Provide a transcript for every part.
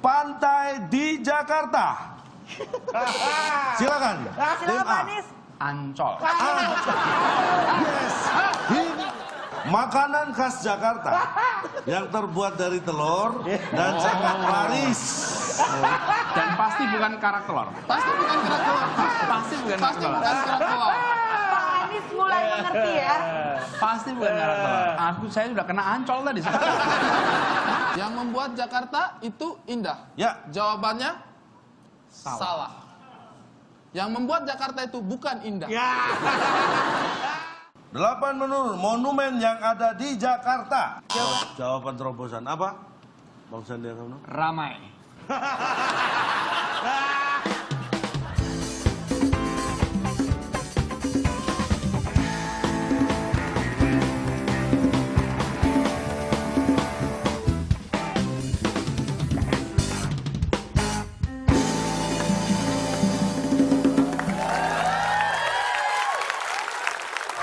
pantai di Jakarta? Silakan. Tim Silakan A. Pak Anies. Ancol. Yes. Ini makanan khas Jakarta yang terbuat dari telur dan sangat laris. Dan pasti bukan karak telur. Pasti bukan kerak telur. Pasti bukan karak Pasti telur. bukan kerak telur. Pak Anies mulai mengerti ya. Pasti bukan karak telur. Saya sudah kena ancol tadi. Yang membuat Jakarta itu indah. Ya. Jawabannya salah. Yang membuat Jakarta itu bukan indah. 8 menurut monumen yang ada di Jakarta. Jawaban terobosan apa? Bang Sandiaga Uno. Ramai.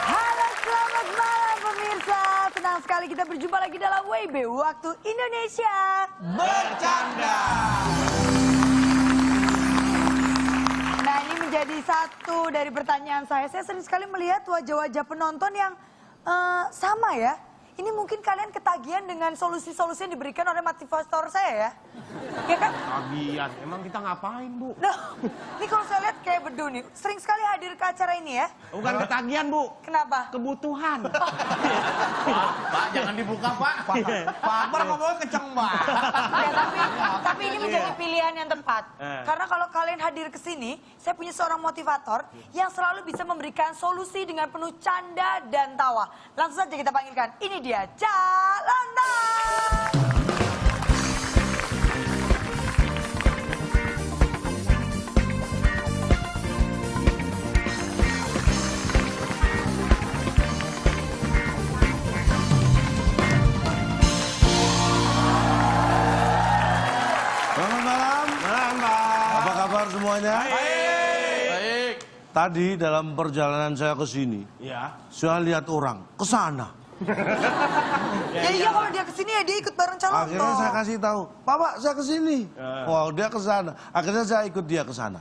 Halo, selamat malam pemirsa. Senang sekali kita berjumpa lagi dalam WIB Waktu Indonesia Bercanda. Nah, ini menjadi satu dari pertanyaan saya. Saya sering sekali melihat wajah-wajah penonton yang sama ya. Ini mungkin kalian ketagihan dengan solusi-solusi yang diberikan oleh motivator saya ya. Ya kan? Tagihan, emang kita ngapain, Bu? Nah, ini kalau saya lihat kayak Bedu nih, sering sekali hadir ke acara ini ya. Bukan ketagihan, Bu. Kenapa? Kebutuhan. Pak, jangan dibuka, Pak. Pak Akbar ngomongnya kenceng banget. Ya, tapi ini menjadi pilihan yang tepat. Karena kalau kalian hadir ke sini, saya punya seorang motivator yang selalu bisa memberikan solusi dengan penuh canda dan tawa. Langsung saja kita panggilkan. Ini dia, Cak Lontong. Selamat malam. Malam, Pak. Apa kabar semuanya? Baik. Tadi dalam perjalanan saya ke sini, Ya. saya lihat orang ke sana. Ya iya kalau dia kesini ya dia ikut bareng Cak Akhirnya Lontong. saya kasih tahu, Pak, saya ke sini. Wow, dia ke sana. Akhirnya saya ikut dia ke sana.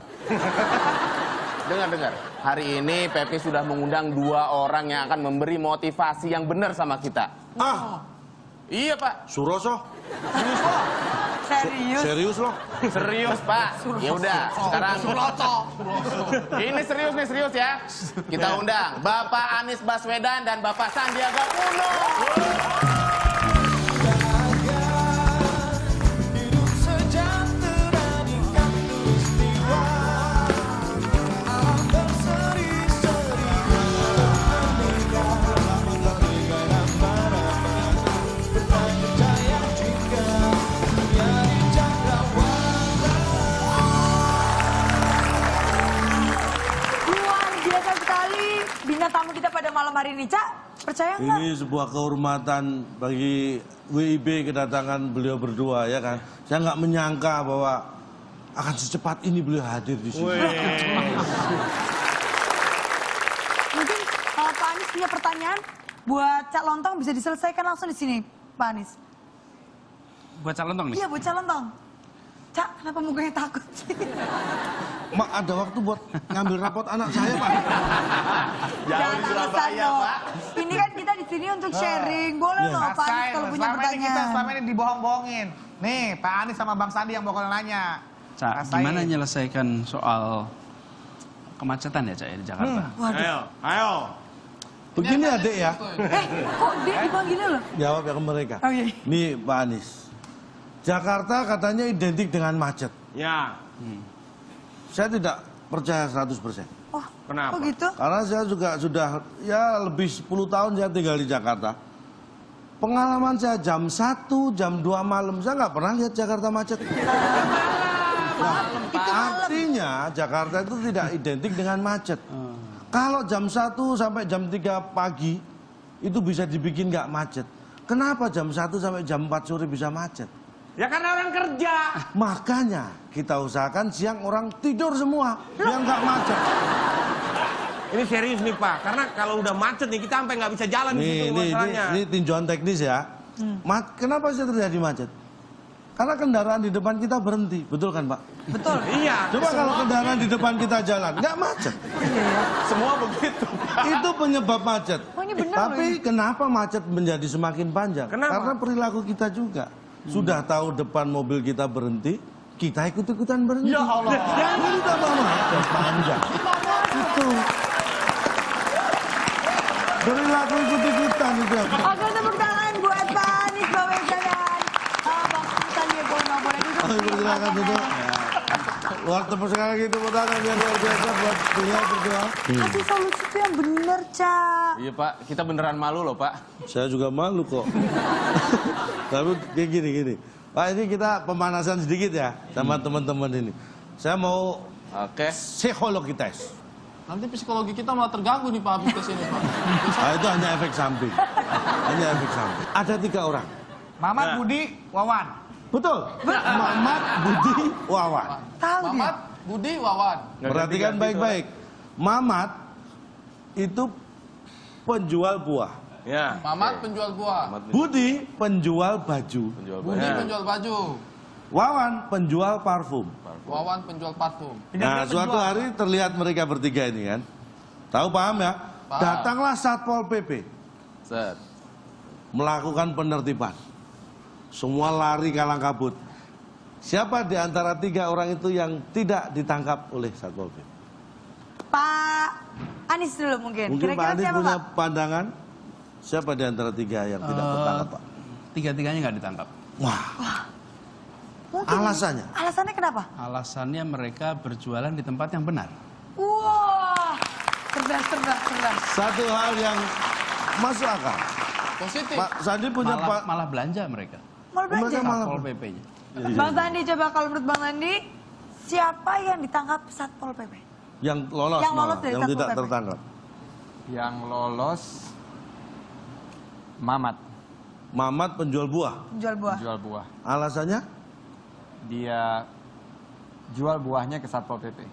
Dengar. Hari ini Pepi sudah mengundang 2 orang yang akan memberi motivasi yang benar sama kita. Iya, Pak. Suroso? Serius? Serius loh? Serius, Pak. Ya udah, sekarang ini serius ya. Kita undang Bapak Anies Baswedan dan Bapak Sandiaga Uno. Luar biasa sekali bintang tamu kita pada malam hari ini, Cak. Percaya nggak? Ini sebuah kehormatan bagi WIB kedatangan beliau berdua ya kan. Saya nggak menyangka bahwa akan secepat ini beliau hadir di sini. Mungkin Pak Anies punya pertanyaan buat Cak Lontong bisa diselesaikan langsung di sini, Pak Anies. Buat Cak Lontong nih. Iya, buat Cak Lontong. Cak, kenapa mukanya takut sih? Mak, ada waktu buat ngambil rapot anak saya, Pak. Jauh di Surabaya, dong. Pak. Ini kan kita di sini untuk sharing. Boleh loh Pak Anies kalau punya pertanyaan. Selama ini dibohong-bohongin. Nih, Pak Anies sama Bang Sandi yang bakal nanya. Cak, Rasain. gimana menyelesaikan soal kemacetan ya, Cak, ya, di Jakarta? Waduh. Ayo. Begini adik ya, Kok dia dipanggilnya loh? jawab ya ke mereka. Oh iya. Nih Pak Anies, Jakarta katanya identik dengan macet. Ya. Saya tidak percaya 100%. Oh, Kenapa? kok gitu? Karena saya juga sudah ya lebih 10 tahun saya tinggal di Jakarta. Pengalaman saya jam 1, jam 2 malam, saya nggak pernah lihat Jakarta macet. Nah, artinya Jakarta itu tidak identik dengan macet. Kalau jam 1 sampai jam 3 pagi itu bisa dibikin nggak macet. Kenapa jam 1 sampai jam 4 sore bisa macet? Ya karena orang kerja. Makanya kita usahakan siang orang tidur semua biar nggak macet. Ini serius nih Pak, karena kalau udah macet nih kita sampai nggak bisa jalan di situ Ini masalahnya. tinjauan teknis ya. Kenapa sih terjadi macet? Karena kendaraan di depan kita berhenti, betul kan Pak? Betul. Iya. Coba kalau kendaraan di depan kita jalan, nggak macet. Semua begitu. Itu penyebab macet. Oh, ini benar Tapi kenapa macet menjadi semakin panjang? Kenapa? Karena perilaku kita juga. Sudah tahu depan mobil kita berhenti, kita ikut-ikutan berhenti. Ya Allah. Jadi tambah macet panjang. Itu. Perilaku ikut-ikutan itu. Oke, tepuk tangan buat Pak Anies Baswedan. Bang Sandiaga Uno, boleh duduk. Oh, silakan duduk. Luar tepuk sekali lagi tepuk tangan yang luar biasa buat beliau berdua. Kasih solusi itu yang bener, Cak. Iya Pak, kita beneran malu loh Pak. Saya juga malu kok. Tapi kayak gini. Pak, ini kita pemanasan sedikit ya sama teman-teman ini. Saya mau Oke. psikologi tes. Nanti psikologi kita malah terganggu nih Pak habis kesini Pak. Nah, itu hanya efek samping. Hanya efek samping. Ada 3 orang. Mamat, Budi, Wawan. Betul. Mamat, Budi, Wawan. Tahu dia. Mamat, Budi, Wawan. Perhatikan baik-baik. Mamat itu penjual buah. Ya. Mamat penjual buah. Budi penjual baju. Budi penjual baju. Wawan penjual parfum. Wawan penjual parfum. Nah, suatu hari terlihat mereka bertiga ini kan. Tahu paham ya? Paham. Datanglah Satpol PP Set. melakukan penertiban. Semua lari kalang kabut. Siapa di antara 3 orang itu yang tidak ditangkap oleh Satpol PP? Pak Anies dulu mungkin. Mungkin Pak Kira-kira Anies siapa, punya Pak? pandangan. Siapa di antara 3 yang tidak tertangkap, Pak? Tiga-tiganya nggak ditangkap. Wah, Mungkin. alasannya? Alasannya kenapa? Alasannya mereka berjualan di tempat yang benar. Wah, cerdas. Satu hal yang masuk akal. Positif. Pak Sandi punya Malah, Pak. malah belanja mereka. Mau belanja? Mereka malah- Satpol PP-nya. Bang Sandi, coba kalau menurut Bang Sandi, siapa yang ditangkap Satpol PP? Yang lolos, Yang lolos malah, dari yang Satpol tidak PP. tertangkap. Yang lolos Mamat, Mamat penjual buah. Jual buah. jual buah. Alasannya? Dia jual buahnya ke Satpol PP.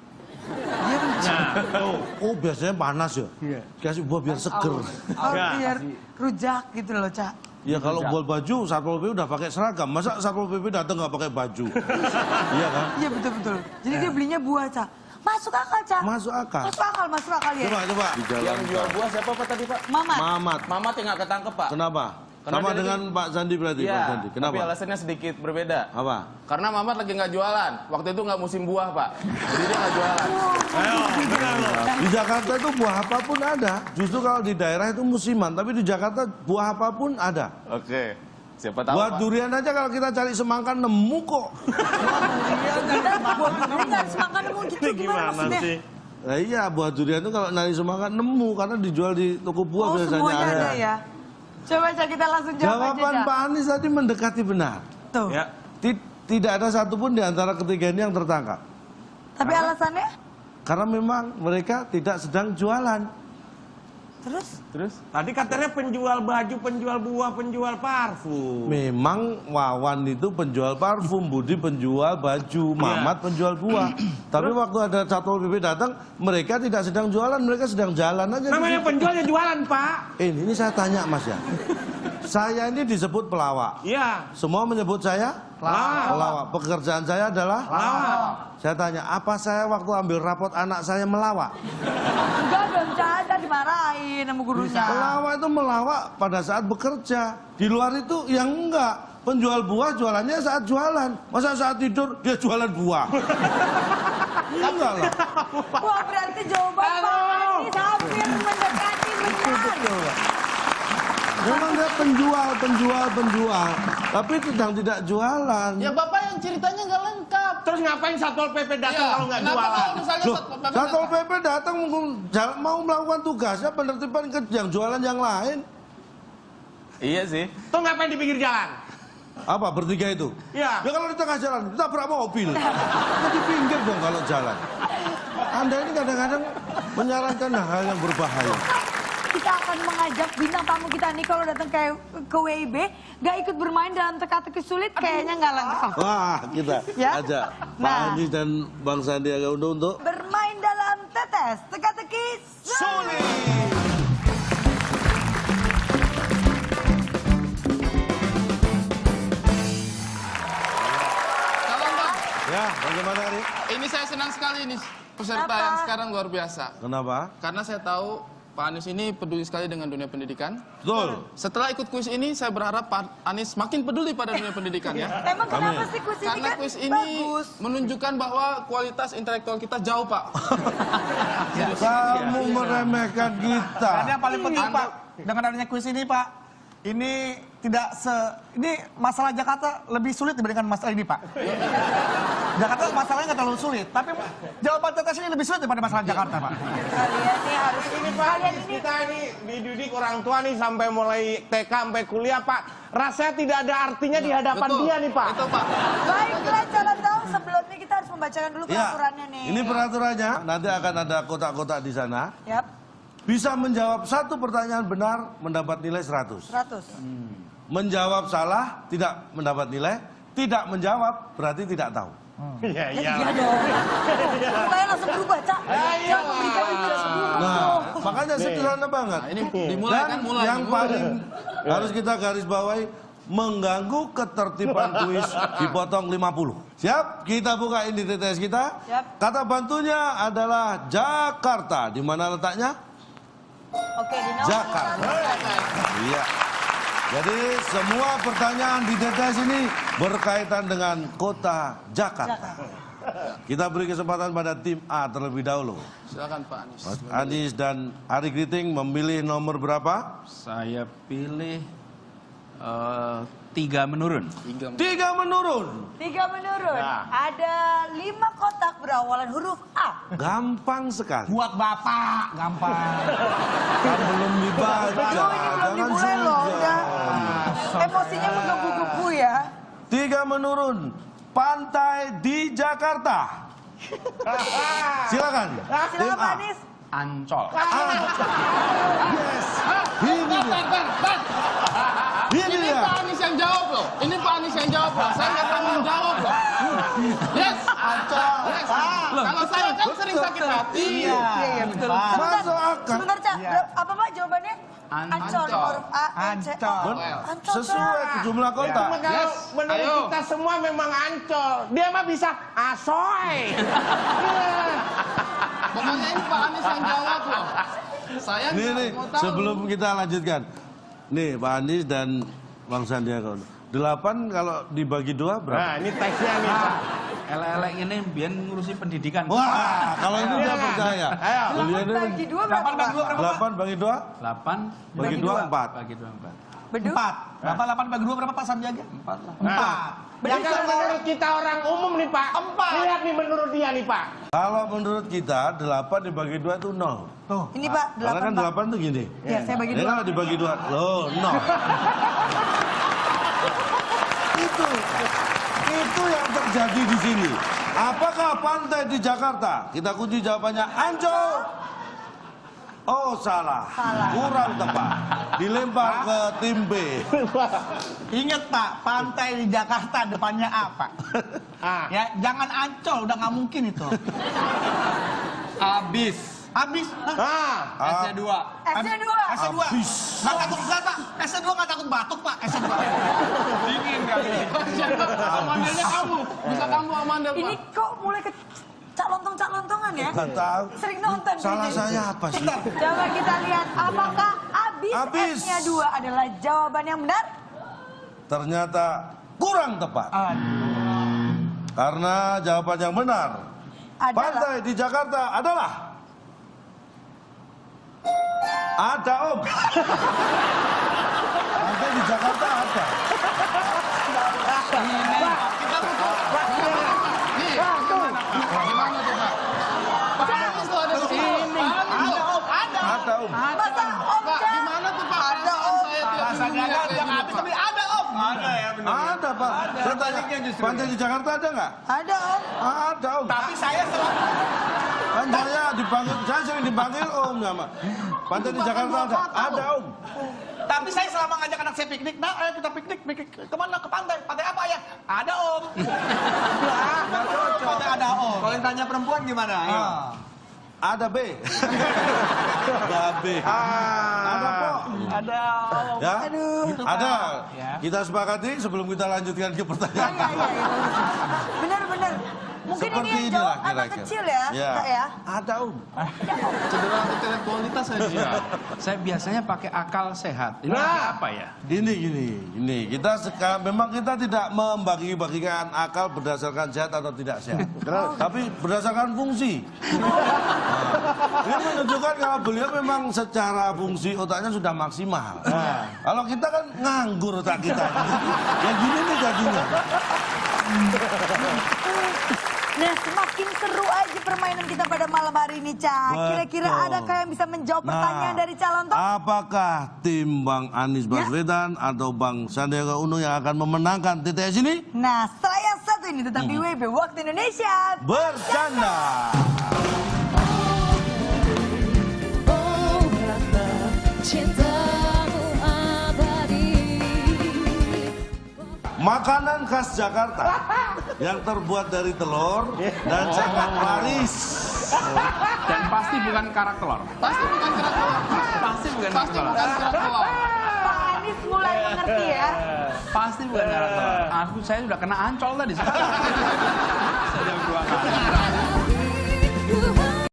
Oh, biasanya panas ya. Iya. Kasih buah biar seger. Oh, biar rujak gitu loh, Cak. Ya kalau buat baju Satpol PP udah pakai seragam. Masa Satpol PP datang nggak pakai baju? Iya kan? Iya betul. Jadi dia belinya buah, Cak. Masuk akal, Cak. Masuk akal. Masuk akal ya. Coba di jalan. Yang jual buah siapa Pak tadi Pak? Mamat. Mamat. Mamat yang nggak ketangkep Pak. Kenapa? Karena Sama dia dengan Pak Sandi berarti, Pak Iya. Sandi. Kenapa? Tapi alasannya sedikit berbeda. Apa? Karena Mamat lagi nggak jualan. Waktu itu nggak musim buah Pak. Jadi dia nggak jualan. Di Jakarta itu buah apapun ada. Justru kalau di daerah itu musiman, tapi di Jakarta buah apapun ada. Oke. Siapa tahu Buat Pak. durian aja kalau kita cari semangka nemu kok. Kita buah durian nggak semangka nemu gitu gimana maksudnya? Nah, iya, buah durian itu kalau nyari semangka nemu karena dijual di toko buah Oh, biasanya semuanya ada ya. Coba Cak, kita langsung jawab aja, Jawaban Cak. Pak Anies tadi mendekati benar. Tuh. Ya. Tidak ada satupun di antara ketiga ini yang tertangkap. Tapi alasannya? Karena memang mereka tidak sedang jualan. Terus? Tadi katanya penjual baju, penjual buah, penjual parfum. Memang Wawan itu penjual parfum, Budi penjual baju, Mamat penjual buah. Tapi waktu ada Satpol PP datang, mereka tidak sedang jualan, mereka sedang jalan aja. di Namanya situ. penjual ya jualan Pak. Ini saya tanya Mas ya. Saya ini disebut pelawak. Iya. Semua menyebut saya pelawak. Pekerjaan saya adalah Pelawak. Saya tanya, apa saya waktu ambil rapot anak saya melawak? Enggak dong, Cak. Ada dimarahin sama gurunya. Pelawak itu melawak pada saat bekerja. Di luar itu yang enggak. Penjual buah jualannya saat jualan. Masa saat tidur dia jualan buah? Enggak lah. Wah, berarti jawaban Pak Anies hampir mendekati benar. Memang dia penjual. Tapi sedang tidak jualan. Ya Bapak yang ceritanya nggak lengkap. Terus ngapain Satpol PP datang Iya, kalau nggak kenapa jualan? kalau misalnya Loh, Satpol PP Satpol datang? PP datang mau melakukan tugasnya penertiban ke yang jualan yang lain. Iya sih. Tuh ngapain di pinggir jalan? Apa bertiga itu? Iya. Ya kalau di tengah jalan, kita tabrak mobil. Kita di pinggir dong kalau jalan. Anda ini kadang-kadang menyarankan hal yang berbahaya. Kita akan mengajak bintang tamu kita nih kalau datang ke WIB, gak ikut bermain dalam teka-teki sulit, kayaknya nggak lengkap. Wah, kita Ya? ajak Pak Nah. Anies dan Bang Sandiaga Uno untuk Bermain dalam tetes teka-teki sulit. Ya, bagaimana ini? Ini saya senang sekali ini peserta Kenapa? yang sekarang luar biasa. Kenapa? Karena saya tahu Pak Anies ini peduli sekali dengan dunia pendidikan. Betul. Setelah ikut kuis ini, saya berharap Pak Anies makin peduli pada dunia pendidikan ya. Emang kenapa sih kuis ini Karena kan kuis ini bagus? menunjukkan bahwa kualitas intelektual kita jauh, Pak. Kamu meremehkan kita. Dan yang paling penting Pak, dengan adanya kuis ini Pak, ini ini masalah Jakarta lebih sulit dibandingkan masalah ini Pak. Jakarta masalahnya nggak terlalu sulit, tapi jawaban tetes ini lebih sulit daripada masalah Jakarta Pak. Kalian nih harus kalian ini Kita ini dididik orang tua nih sampai mulai TK sampai kuliah Pak. Rasanya tidak ada artinya di hadapan Betul. dia nih Pak. Itu Pak. baiklah calon tahu sebelumnya kita harus membacakan dulu Ya, peraturannya nih. ini peraturannya. Nanti akan ada kotak-kotak di sana. Yap, Bisa menjawab satu pertanyaan benar, mendapat nilai 100. 100. Menjawab salah, tidak mendapat nilai. Tidak menjawab, berarti tidak tahu. Iya, iya. Iya dong. Saya langsung berubah, Cak. Jangan memberikan nilai sebelum. Nah, makanya sederhana banget. Ini dimulai Dan kan mulai. yang paling harus kita garis bawahi, mengganggu ketertiban kuis dipotong 50. Siap? Kita buka ini TTS kita. Siap. Kata bantunya adalah Jakarta. Di mana letaknya? Oke, di nomor Jakarta. 1. Iya. Jadi semua pertanyaan di TTS ini berkaitan dengan kota Jakarta. Kita beri kesempatan pada tim A terlebih dahulu. Silakan Pak Anies. Mas Anies dan Ari Kriting memilih nomor berapa? Saya pilih 3 menurun. 3 menurun. 3 menurun. Ada 5 kotak berawalan huruf A. Gampang sekali. Buat Bapak, gampang. Kan belum dibaca. Aduh, ini belum Jangan dimulai loh. sujud. Udah. Emosinya menggebu-gebu ya. 3 menurun. Pantai di Jakarta. Silakan. Tim Silakan Pak A. Anies. Ancol. Yes. Ini dia. Ini Ini dia. Pak Anies yang jawab loh. Ini Pak Anies yang jawab loh. Saya nggak tanggung jawab loh. Yes. Yes. Kalau saya kan sering sakit hati. Iya, betul. Masuk akal. Sebentar, Cak. Apa Pak jawabannya? Ancol. Ancol. Huruf A, N, C, O. Ancol, Sesuai Cak. jumlah kota. Kalau menurut Ayo. kita semua memang ancol. Dia mah bisa asoy. Pokoknya ini Pak Anies yang jawab loh. Saya Nih, nggak nih, mau tahu. sebelum kita lanjutkan. Nih, Pak Anies dan Bang Sandiaga Uno. 8 kalau dibagi 2 berapa? Nah, ini teksnya nih Pak. Elek-elek ini biar ngurusi pendidikan. Wah, kalau ini dia percaya. Ayo. Beliau ini Bagi 2 berapa, Pak? 8 bagi 2, 8 bagi 2 4. bagi 2 4. Beduk. 4. Bapak 8 bagi 2 berapa Pak Sandiaga? 4 lah. 4. Ya kalau menurut kita orang umum nih Pak. 4. Lihat nih menurut dia nih Pak. Kalau menurut kita 8 dibagi 2 itu 0. Tuh. Ini Pak, Karena 8 kan Pak. 8 tuh gini. Ya, saya bagi Ini 2. kalau dibagi 2, loh 0. Itu yang terjadi di sini. Apakah pantai di Jakarta? Kita kunci jawabannya Ancol. Oh salah. Kurang tepat. Dilempar ke tim B. Ingat Pak, pantai di Jakarta depannya apa? Ya, jangan Ancol, udah nggak mungkin itu. Habis. Habis. SC2. SC2. SC2. Nggak takut nggak Pak? SC2 nggak takut batuk Pak? SC2. Dingin kali. Amandelnya kamu. Bisa kamu amandel Ini Pak. kok mulai ke cak lontongan ya? Nggak tahu. Sering nonton. Salah gitu. saya apa sih? Coba kita lihat apakah Habis. habis S-nya 2 adalah jawaban yang benar? Ternyata kurang tepat. Karena jawaban yang benar Adalah pantai di Jakarta adalah ada Om. Pantai di Jakarta ada. Gimana tuh Pak? Pak Anies tuh ada di sini. Ada Om. masa Om Pak, Cak? gimana tuh Pak? Ada Om saya tiap minggu lihat kayak gini, Pak. Tapi ada Om. Ada ya benar. Ada Pak. Saya tanya, pantai di Jakarta ada nggak? Ada Om. Ada Om. Tapi saya selalu Kan saya dipanggil, saya sering dipanggil Om sama. Pantai di Jakarta ada Om. Tapi saya selama ngajak anak saya piknik, nah ayo kita piknik kemana? Ke pantai. Pantai apa ya? Ada Om. Nggak cocok. Pantai ada Om. Kalau yang tanya perempuan gimana? Ayo. Ada B. Ada B. Ada kok. Ada Om. Ya? Aduh. Ada. Ya. Kita sepakati sebelum kita lanjutkan ke pertanyaan. Iya. Benar. Mungkin ini Seperti yang inilah jawab anak kira-kira. kecil ya, Kak ya. Ada Cedera intelektualitas aja. Saya biasanya pakai akal sehat. Ini Nah. apa ya? Gini. Kita memang kita tidak membagi-bagikan akal berdasarkan sehat atau tidak sehat. Tapi berdasarkan fungsi. Nah, ini menunjukkan kalau beliau memang secara fungsi otaknya sudah maksimal. Kalau kita kan nganggur otak kita. Ya gini nih jadinya. Nah, semakin seru aja permainan kita pada malam hari ini, Cak. Kira-kira Betul. adakah yang bisa menjawab pertanyaan dari calon top? Apakah tim Bang Anies Baswedan atau Bang Sandiaga Uno yang akan memenangkan TTS ini? Nah, setelah yang satu ini tetap di WB Waktu Indonesia. Bercanda. Oh rasa cintamu abadi. Makanan khas Jakarta yang terbuat dari telur dan sangat laris. Dan pasti bukan karak telur. Pasti bukan kerak telur. Pasti bukan Pasti karak telur. bukan kerak telur. Pak Anies mulai mengerti ya. Pasti bukan karak telur. Saya sudah kena ancol tadi. Saya udah 2 kali. Ku